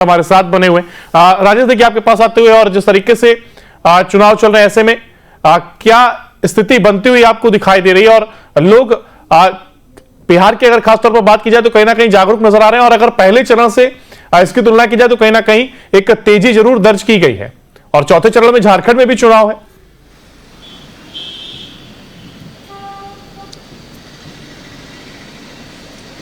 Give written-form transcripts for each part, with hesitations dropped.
हमारे साथ बने हुए। राजेश, देखिए आपके पास आते हुए और जिस तरीके से चुनाव चल रहे हैं, ऐसे में क्या स्थिति बनती हुई आपको दिखाई दे रही है? और लोग बिहार की अगर खासतौर पर बात की जाए तो कहीं ना कहीं जागरूक नजर आ रहे हैं, और अगर पहले चरण से इसकी तुलना की जाए तो कहीं ना कहीं एक तेजी जरूर दर्ज की गई है। और चौथे चरण में झारखंड में भी चुनाव है।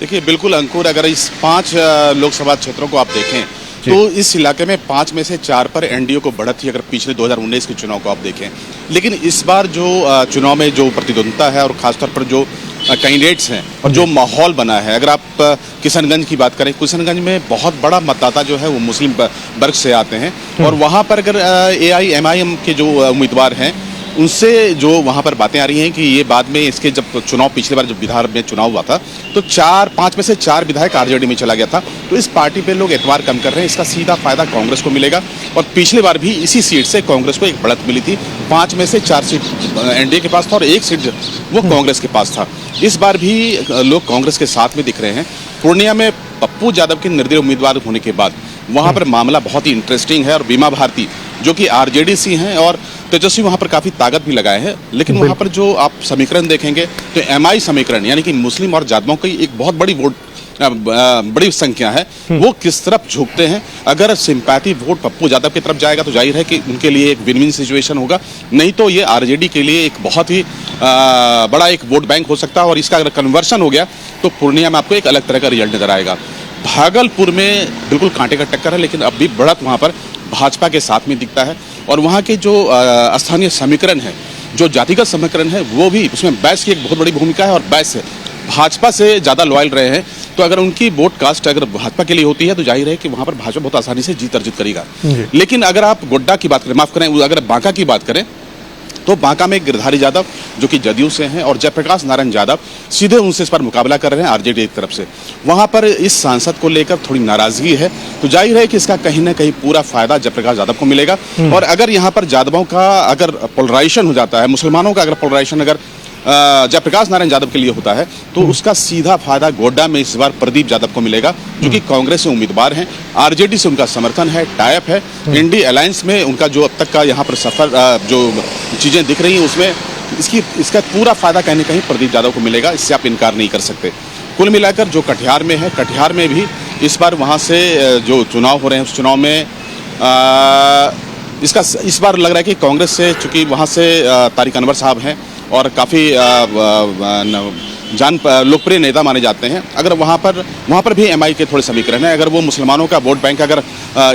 देखिए, बिल्कुल अंकुर, अगर इस 5 लोकसभा क्षेत्रों को आप देखें तो इस इलाके में 5 में से 4 पर एनडीए को बढ़त थी, अगर पिछले 2019 के चुनाव को आप देखें। लेकिन इस बार जो चुनाव में जो प्रतिद्वंदिता है और खासतौर पर जो कैंडिडेट्स हैं और जो माहौल बना है, अगर आप किशनगंज की बात करें, किशनगंज में बहुत बड़ा मतदाता जो है वो मुस्लिम वर्ग से आते हैं। और वहाँ पर अगर AIMIM के जो उम्मीदवार हैं उनसे जो वहाँ पर बातें आ रही हैं कि ये बाद में इसके जब चुनाव पिछले बार जब बिहार में चुनाव हुआ था तो 5 में से 4 विधायक आरजेडी में चला गया था। तो इस पार्टी पे लोग एतबार कम कर रहे हैं, इसका सीधा फायदा कांग्रेस को मिलेगा। और पिछले बार भी इसी सीट से कांग्रेस को एक बढ़त मिली थी। 5 में से 4 सीट एनडीए के पास था और 1 सीट वो कांग्रेस के पास था। इस बार भी लोग कांग्रेस के साथ में दिख रहे हैं। पूर्णिया में पप्पू यादव के निर्दलीय उम्मीदवार होने के बाद वहाँ पर मामला बहुत ही इंटरेस्टिंग है। और बीमा भारती जो कि आरजेडी सी हैं और तेजस्वी वहाँ पर काफ़ी ताकत भी लगाए हैं। लेकिन वहाँ पर जो आप समीकरण देखेंगे तो MI समीकरण, यानी कि मुस्लिम और जादवों की एक बहुत बड़ी बड़ी संख्या है, वो किस तरफ झुकते हैं। अगर सिंपैथी वोट पप्पू यादव की तरफ जाएगा तो जाहिर है कि उनके लिए एक विन विन सिचुएशन होगा, नहीं तो ये आरजेडी के लिए एक बहुत ही बड़ा एक वोट बैंक हो सकता है। और इसका अगर कन्वर्शन हो गया तो पूर्णिया में आपको एक अलग तरह का रिजल्ट नजर आएगा। भागलपुर में बिल्कुल कांटे का टक्कर है, लेकिन अब भी बढ़त वहाँ पर भाजपा के साथ में दिखता है। और वहाँ के जो स्थानीय समीकरण है, जो जातिगत समीकरण है, वो भी उसमें बैस की एक बहुत बड़ी भूमिका है। और बैस भाजपा से ज़्यादा लॉयल रहे हैं, तो अगर उनकी वोट कास्ट अगर भाजपा के लिए होती है तो जाहिर है कि वहाँ पर भाजपा बहुत आसानी से जीत अर्जित करेगा। लेकिन अगर आप गोड्डा की बात करें, माफ करें, अगर बांका की बात करें तो बांका में गिरधारी यादव जो कि जदयू से हैं और जयप्रकाश नारायण यादव सीधे उनसे इस पर मुकाबला कर रहे हैं आरजेडी की तरफ से। वहां पर इस सांसद को लेकर थोड़ी नाराजगी है, तो जाहिर है कि इसका कहीं ना कहीं पूरा फायदा जयप्रकाश यादव को मिलेगा। और अगर यहाँ पर यादवों का अगर पोलराइजेशन हो जाता है, मुसलमानों का अगर पोलराइजेशन अगर जयप्रकाश नारायण यादव के लिए होता है तो उसका सीधा फायदा गोड्डा में इस बार प्रदीप यादव को मिलेगा, जो कि कांग्रेस से उम्मीदवार हैं। आरजेडी से उनका समर्थन है, टाइप है। इंडी अलायंस में उनका जो अब तक का यहाँ पर सफर जो चीजें दिख रही हैं उसमें इसका पूरा फायदा कहीं ना कहीं प्रदीप यादव को मिलेगा, इससे आप इनकार नहीं कर सकते। कुल मिलाकर जो कटिहार में है, कटिहार में भी इस बार वहाँ से जो चुनाव हो रहे हैं उस चुनाव में इस बार लग रहा है कि कांग्रेस से, चूंकि वहाँ से तारिक अनवर साहब हैं और काफ़ी लोकप्रिय नेता माने जाते हैं। अगर वहाँ पर भी MI के थोड़े समीकरण हैं। अगर वो मुसलमानों का वोट बैंक अगर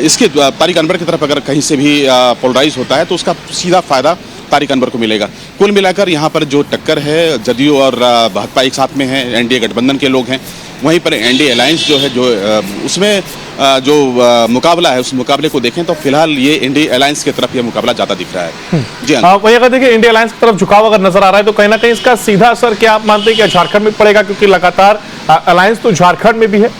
इसके तारिक अनवर की तरफ अगर कहीं से भी पोलराइज होता है तो उसका सीधा फायदा तारिक अनवर को मिलेगा। कुल मिलाकर यहाँ पर जो टक्कर है, जदयू और भाजपा एक साथ में है, एनडीए गठबंधन के लोग हैं। वहीं पर एनडीए अलायंस जो है, जो उसमें जो मुकाबला है, उस मुकाबले को देखें तो फिलहाल ये एनडीए अलायंस की तरफ ये मुकाबला ज्यादा दिख रहा है। जी हाँ, वही अगर देखिए इंडिया अलायंस की तरफ झुकाव अगर नजर आ रहा है तो कहीं ना कहीं इसका सीधा असर क्या आप मानते हैं कि झारखंड में पड़ेगा? क्योंकि लगातार अलायंस तो झारखंड में भी है।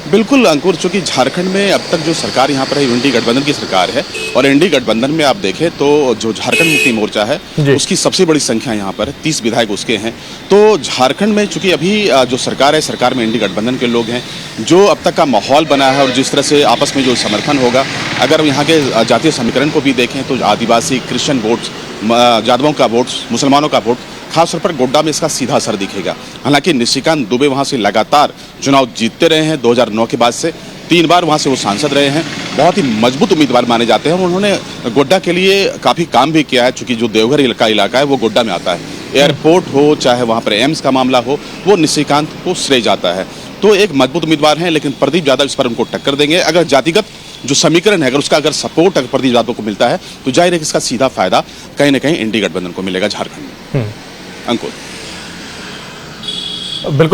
बिल्कुल अंकुर, चूंकि झारखंड में अब तक जो सरकार यहाँ पर है एनडीए गठबंधन की सरकार है। और एनडीए गठबंधन में आप देखें तो जो झारखंड मुक्ति मोर्चा है उसकी सबसे बड़ी संख्या यहाँ पर है, 30 विधायक उसके हैं। तो झारखंड में चूंकि अभी जो सरकार है, सरकार में एनडीए गठबंधन के लोग हैं, जो अब तक का माहौल बना है और जिस तरह से आपस में जो समर्थन होगा, अगर यहाँ के जातीय समीकरण को भी देखें तो आदिवासी, क्रिश्चियन वोट्स, यादवों का वोट्स, मुसलमानों का वोट, खासतौर पर गोड्डा में इसका सीधा असर दिखेगा। हालांकि निशिकांत दुबे वहां से लगातार चुनाव जीतते रहे हैं 2009 के बाद से, 3 बार वहां से वो सांसद रहे हैं, बहुत ही मजबूत उम्मीदवार माने जाते हैं। और उन्होंने गोड्डा के लिए काफ़ी काम भी किया है, चूंकि जो देवघर का इलाका है वो गोड्डा में आता है। एयरपोर्ट हो चाहे वहाँ पर एम्स का मामला हो, वो निशिकांत को श्रेय जाता है। तो एक मजबूत उम्मीदवार हैं, लेकिन प्रदीप यादव इस पर उनको टक्कर देंगे। अगर जातिगत जो समीकरण है, अगर उसका सपोर्ट अगर प्रदीप यादव को मिलता है तो जाहिर है कि इसका सीधा फायदा कहीं ना कहीं एनडीए गठबंधन को मिलेगा झारखंड में। अंकुर, बिल्कुल।